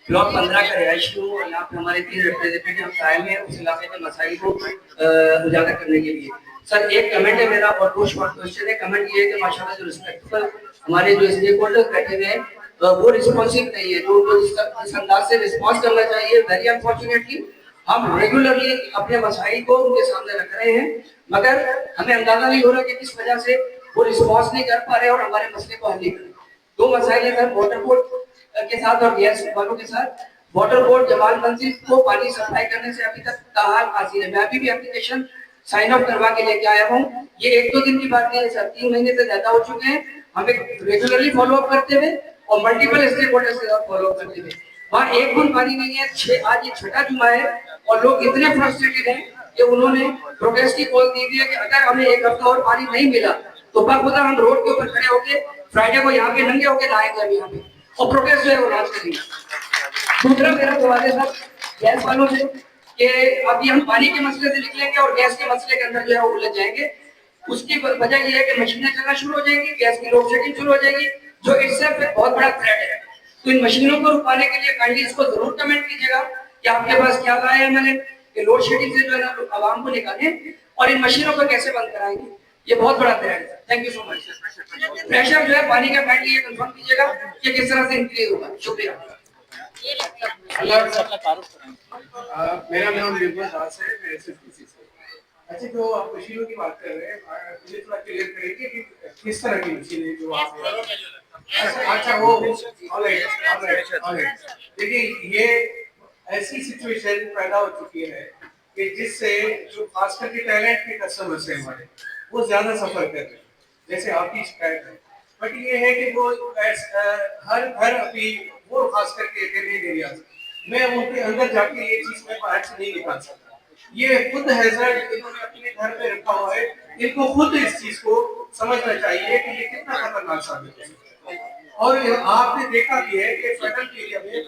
Block 15 का रिहायशी हूँ और यहाँ पे हमारे 3 रिप्रेजेंटेटिव आए हैं उस इलाके के मसाइल को उजागर करने के लिए। सर एक कमेंट है मेरा और 2 शॉर्ट क्वेश्चन है। कमेंट ये है कि माशाल्लाह जो रिस्पेक्टफुल हमारे जो स्टेक होल्डर्स बैठे हुए हैं वो रिस्पॉन्सिव नहीं है, जो जिस अंदाज से रिस्पॉन्स करना चाहिए, वेरी अनफॉर्चुनेटली हम रेगुलरली अपने मसाइल को उनके सामने रख रहे हैं, मगर हमें अंदाजा नहीं हो रहा कि किस वजह से वो रिस्पॉन्स नहीं कर पा रहे और हमारे मसले को हल नहीं कर रहे। 2 मसाइल है सर, वाटर बोर्ड के साथ और गैस वालों के साथ। वाटर बोर्ड जमाल मंजिल को पानी सप्लाई करने से अभी तक ताहाल हासिल है। मैं अभी भी एप्लीकेशन साइन ऑफ करवा के लेके आया हूँ। ये 1-2 दिन की बात नहीं है सर, 3 महीने से ज्यादा हो चुके हैं। हमें रेगुलरली फॉलो अप करते हुए और मल्टीपल स्टेक होल्डर्स के साथ फॉलो अप करते हुए वहाँ एक बूंद पानी नहीं है। आज ये 6ठा जुमा है और लोग इतने फ्रस्ट्रेटेड हैं कि उन्होंने प्रोटेस्ट की कॉल दी थी कि अगर हमें 1 हफ्ता और पानी नहीं मिला तो बाखुदा हम रोड के ऊपर खड़े होके फ्राइडे को यहाँ पे नंगे होके लाएंगे हम यहाँ पे और प्रोटेस्ट जो है वो लॉन्च करेंगे। दूसरा मेरा सवाल है सर गैस वालों से कि अभी हम पानी के मसले से निकलेंगे और गैस के मसले के अंदर जो है वो उलझ जाएंगे। उसकी वजह ये है कि मशीनें चलना शुरू हो जाएंगी, गैस की लोड शेडिंग शुरू हो जाएगी, जो इटसेल्फ एक बहुत बड़ा थ्रेट है। तो इन मशीनों को रुकवाने के लिए काइंडली इसको जरूर कमेंट कीजिएगा कि आपके पास क्या राय है। मैंने कि लोड शेडिंग से जो है ना आवाम को निकालें और इन मशीनों को कैसे बंद कराएंगे, ये बहुत बड़ा थ्रेट है। Thank you so much. Pressure जो है पानी का काइंडली ये कंफर्म कीजिएगा कि किस तरह से इंक्रीज होगा। शुक्रिया। मेरा नाम निर्मल दास है, मैं एसएसपीसी से। अच्छा, जो आप मशीनों की बात कर रहे हैं, मुझे थोड़ा क्लियर करेंगे कि किस तरह की मशीनें जो आप अच्छा वो ऑलराइट। देखिए ये ऐसी सिचुएशन पैदा हो चुकी है कि जिससे जो खास करके टैलेंट के कस्टमर्स हैं हमारे, वो ज्यादा सफर कर रहे हैं, जैसे आपकी शिकायत है। बट ये है कि वो हर घर अभी वो खास करके एरिया मैं उनके अंदर जाके ये चीज मैं बाहर से नहीं निकाल सकता। ये खुद हैजर्ड इन्होंने अपने घर पे रखा हुआ है, इनको खुद इस चीज को समझना चाहिए कि ये कितना खतरनाक साबित है। और आपने देखा भी है कि फेडरल एरिया में